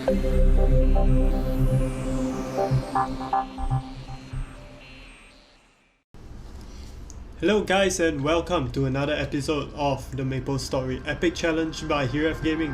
Hello guys and welcome to another episode of the MapleStory Epic Challenge by Hiraeth Gaming.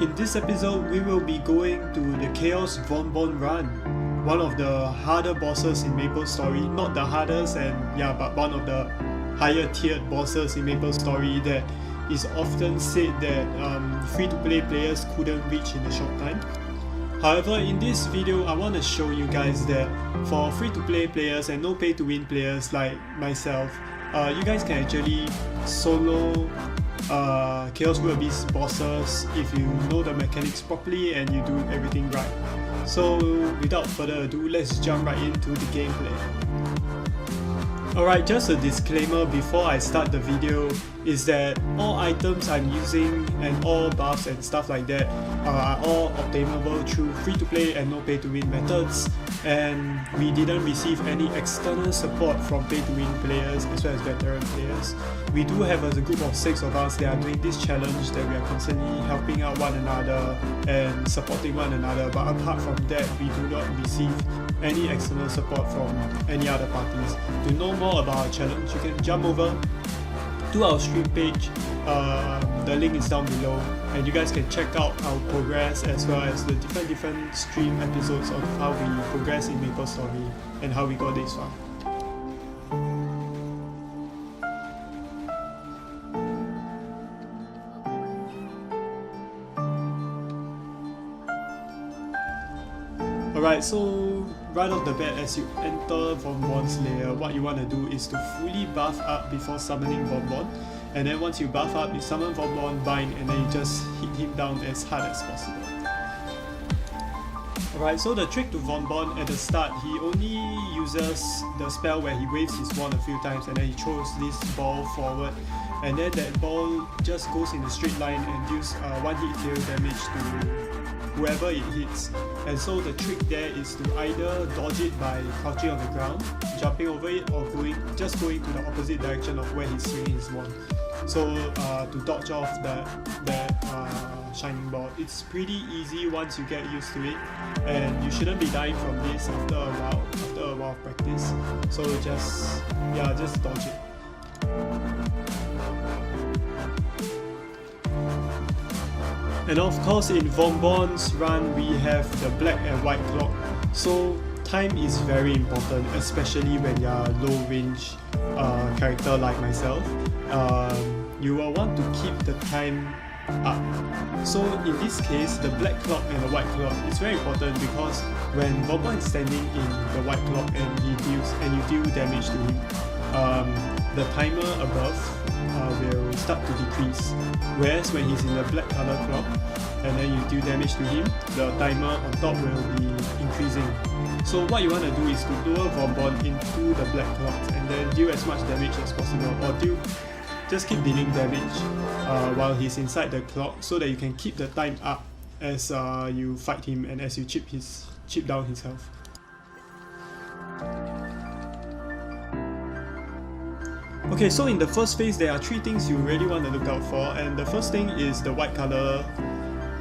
In this episode, we will be going to the Chaos Bonbon Run, one of the harder bosses in MapleStory. Not the hardest but one of the higher tiered bosses in MapleStory that is often said that free-to-play players couldn't reach in a short time. However, in this video, I want to show you guys that for free-to-play players and no pay-to-win players like myself, you guys can actually solo Chaos World Beast bosses if you know the mechanics properly and you do everything right. So without further ado, let's jump right into the gameplay. Alright, just a disclaimer before I start the video is that all items I'm using and all buffs and stuff like that are all obtainable through free-to-play and no pay-to-win methods, and we didn't receive any external support from pay-to-win players as well as veteran players. We do have a group of 6 of us that are doing this challenge, that we are constantly helping out one another and supporting one another, but apart from that we do not receive any external support from any other parties. To know more about our challenge, you can jump over to our stream page, the link is down below, and you guys can check out our progress as well as the different stream episodes of how we progress in MapleStory and how we got this far. Alright, so right off the bat, as you enter Bonbon's lair, what you want to do is to fully buff up before summoning Bonbon, and then once you buff up, you summon Bonbon, bind, and then you just hit him down as hard as possible. Alright, so the trick to Bonbon at the start, he only uses the spell where he waves his wand a few times and then he throws this ball forward, and then that ball just goes in a straight line and deals one hit kill damage to whoever it hits. And so the trick there is to either dodge it by crouching on the ground, jumping over it, or just going to the opposite direction of where he's swinging his wand. So to dodge off that shining ball, it's pretty easy once you get used to it, and you shouldn't be dying from this after a while of practice. So just dodge it. And of course, in Bonbon's run, we have the black and white clock. So time is very important, especially when you are a low range character like myself. You will want to keep the time up. So in this case, the black clock and the white clock is very important because when Bonbon is standing in the white clock and you deal damage to him, the timer above will start to decrease, whereas when he's in the black color clock and then you deal damage to him, the timer on top will be increasing. So what you want to do is to lower Bonbon into the black clock and then deal as much damage as possible, or just keep dealing damage while he's inside the clock, so that you can keep the time up as you fight him and as you chip down his health. Okay, so in the first phase, there are 3 things you really want to look out for, and the first thing is the white color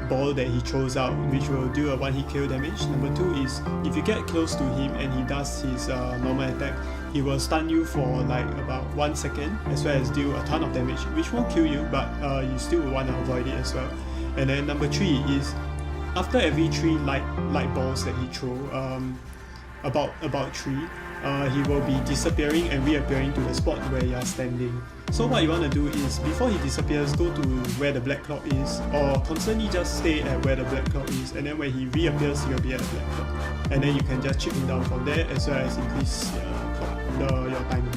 ball that he throws out, which will do a 1-hit kill damage. Number 2 is if you get close to him and he does his normal attack, he will stun you for like about 1 second, as well as deal a ton of damage, which won't kill you, but you still will want to avoid it as well. And then number 3 is after every 3 light balls that he throws, about 3, he will be disappearing and reappearing to the spot where you are standing. So what you want to do is, before he disappears, go to where the black clock is, or constantly just stay at where the black clock is, and then when he reappears, you'll be at the black clock, and then you can just chip him down from there, as well as increase your timer.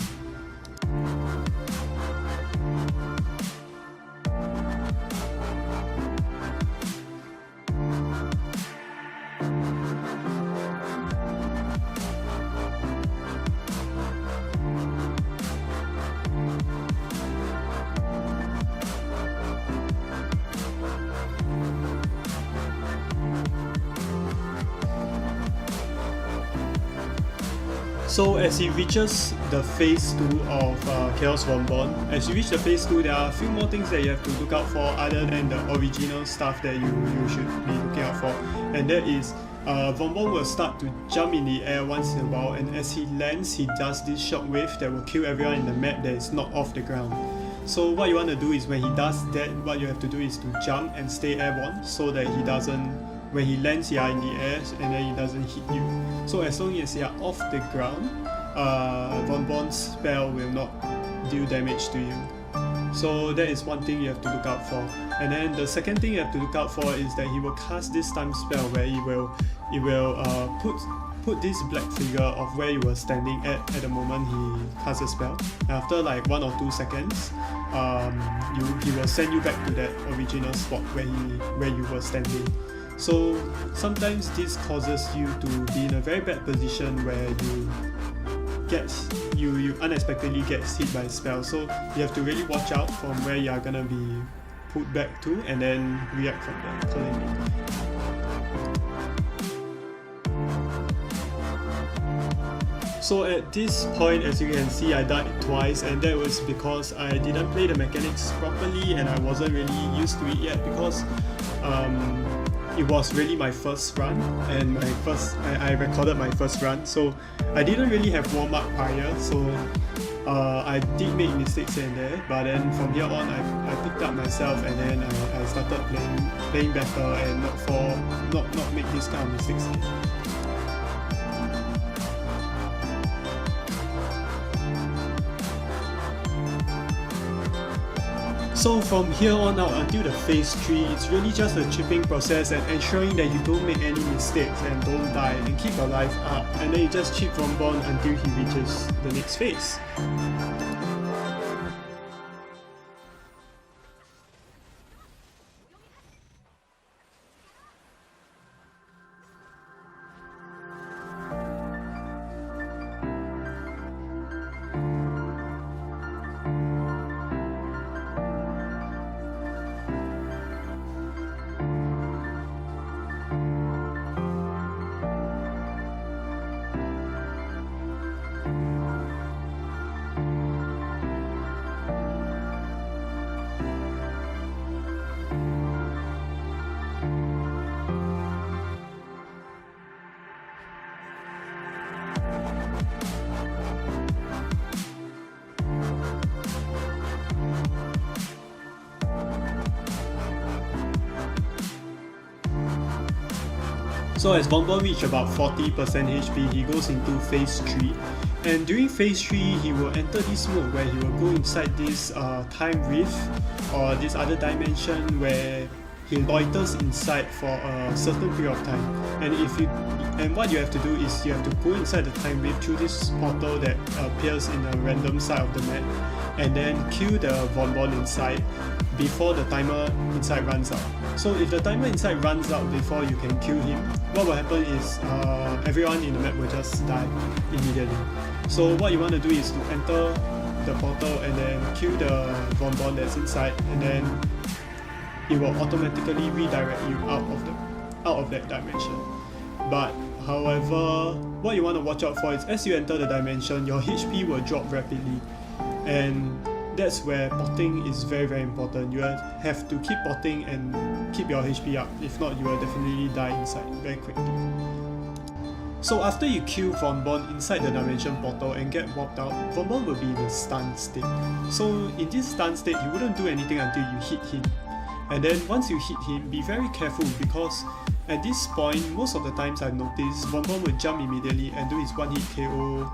So as he reaches the phase 2 of Chaos Bonbon, as you reach the phase 2, there are a few more things that you have to look out for other than the original stuff that you should be looking out for. And that is, Bonbon will start to jump in the air once in a while, and as he lands, he does this shockwave that will kill everyone in the map that is not off the ground. So what you want to do is when he does that, what you have to do is to jump and stay airborne so that he doesn't, when he lands you are in the air and then he doesn't hit you. So as long as you are off the ground, Bonbon's spell will not deal damage to you. So that is one thing you have to look out for. And then the second thing you have to look out for is that he will cast this time spell where he will put this black figure of where you were standing at the moment he casts a spell. After like 1 or 2 seconds, he will send you back to that original spot where you were standing. So sometimes this causes you to be in a very bad position where you unexpectedly get hit by a spell. So you have to really watch out from where you are gonna be put back to and then react from there accordingly. So at this point, as you can see, I died twice, and that was because I didn't play the mechanics properly and I wasn't really used to it yet, because it was really my first run, and I recorded my first run, so I didn't really have warm up prior, so I did make mistakes here and there, but then from here on I picked up myself, and then I started playing better and not make this kind of mistakes again. So from here on out until the phase 3, it's really just a chipping process and ensuring that you don't make any mistakes and don't die and keep your life up, and then you just chip Bonbon until he reaches the next phase. So as Bonbon reaches about 40% HP, he goes into phase 3, and during phase 3 he will enter this mode where he will go inside this time rift or this other dimension where he loiters inside for a certain period of time, and what you have to do is you have to go inside the time rift through this portal that appears in a random side of the map, and then kill the Bonbon inside before the timer inside runs out. So if the timer inside runs out before you can kill him, what will happen is everyone in the map will just die immediately. So what you want to do is to enter the portal and then kill the Bonbon that's inside, and then it will automatically redirect you out of that dimension. But however, what you want to watch out for is as you enter the dimension, your HP will drop rapidly, and that's where potting is very, very important. You have to keep potting and keep your HP up, if not you will definitely die inside very quickly. So after you kill Bonbon inside the dimension portal and get warped out, Bonbon will be in a stun state. So in this stun state, you wouldn't do anything until you hit him. And then once you hit him, be very careful, because at this point, most of the times I've noticed, Bonbon will jump immediately and do his one hit KO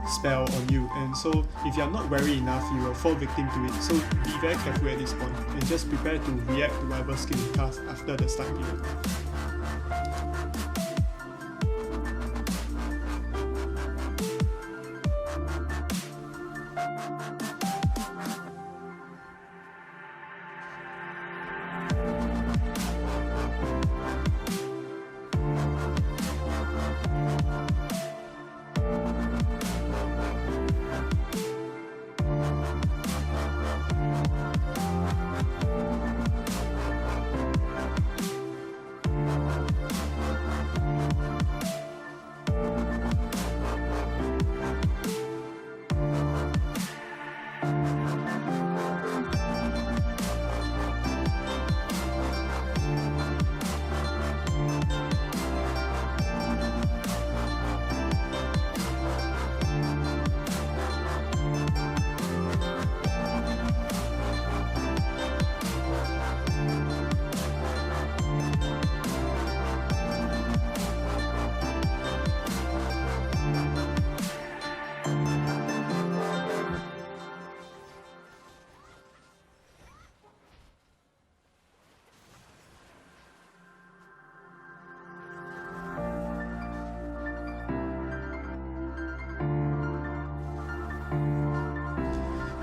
spell on you, and so if you're not wary enough, you will fall victim to it. So be very careful at this point and just prepare to react to whatever skill you cast after the start period.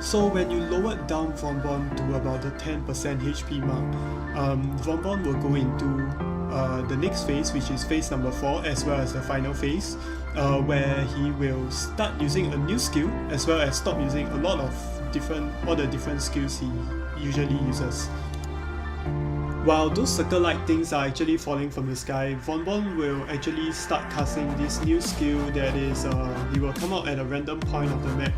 So when you lowered down Vonbon to about the 10% HP mark, Vonbon will go into the next phase, which is phase number 4, as well as the final phase, where he will start using a new skill, as well as stop using a lot of all the different skills he usually uses. While those circle-like things are actually falling from the sky, Vonbon will actually start casting this new skill that is, he will come out at a random point of the map,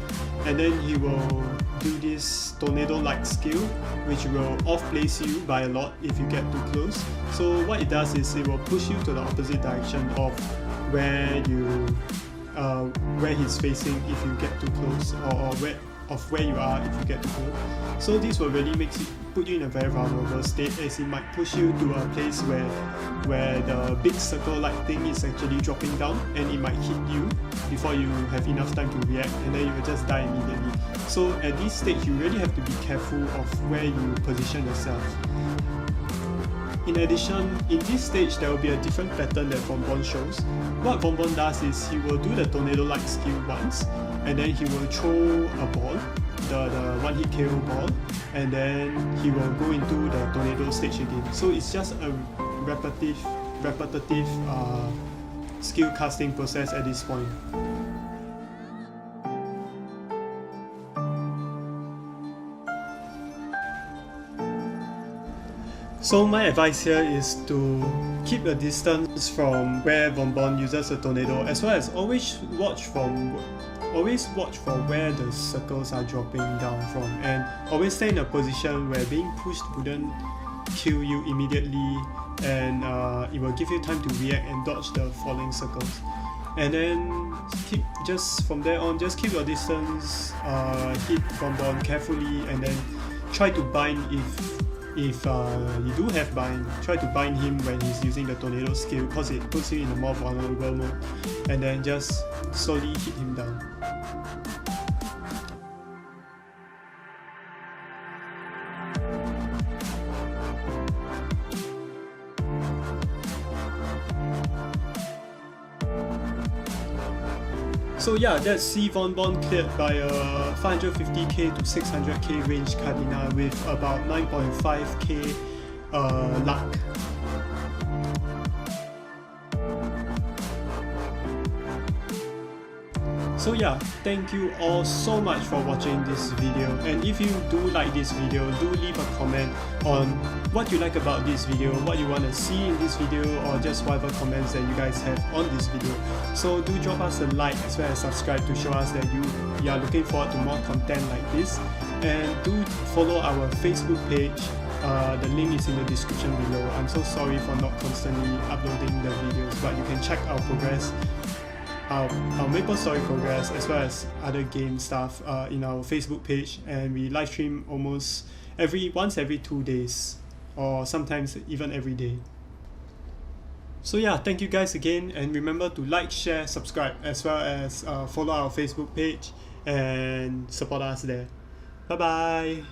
and then he will do this tornado-like skill, which will off-place you by a lot if you get too close. So what it does is it will push you to the opposite direction of where he's facing if you get too close, or where you are if you get too close. So this will really put you in a very vulnerable state, as it might push you to a place where the big circle-like thing is actually dropping down, and it might hit you before you have enough time to react, and then you will just die immediately. So at this stage, you really have to be careful of where you position yourself. In addition, in this stage there will be a different pattern that Vonbon shows. What Vonbon does is he will do the tornado-like skill once, and then he will throw a ball, the one-hit KO ball, and then he will go into the tornado stage again. So it's just a repetitive skill casting process at this point. So my advice here is to keep a distance from where Vonbon uses a tornado, as well as always watch for where the circles are dropping down from, and always stay in a position where being pushed wouldn't kill you immediately, and it will give you time to react and dodge the falling circles. And then from there on, just keep your distance, hit Vonbon carefully, and then try to bind if you do have bind, try to bind him when he's using the tornado skill, because it puts him in a more vulnerable mode, and then just slowly hit him down. So yeah, that's C Vonbon cleared by a 550k to 600k range Cadena with about 9.5k luck. So yeah, thank you all so much for watching this video, and if you do like this video, do leave a comment on what you like about this video, what you want to see in this video, or just whatever comments that you guys have on this video. So do drop us a like as well as subscribe to show us that you are looking forward to more content like this, and do follow our Facebook page. The link is in the description below. I'm so sorry for not constantly uploading the videos, but you can check our progress, our MapleStory progress, as well as other game stuff in our Facebook page, and we live stream almost once every 2 days, or sometimes even every day. So yeah, thank you guys again, and remember to like, share, subscribe, as well as follow our Facebook page and support us there. Bye bye.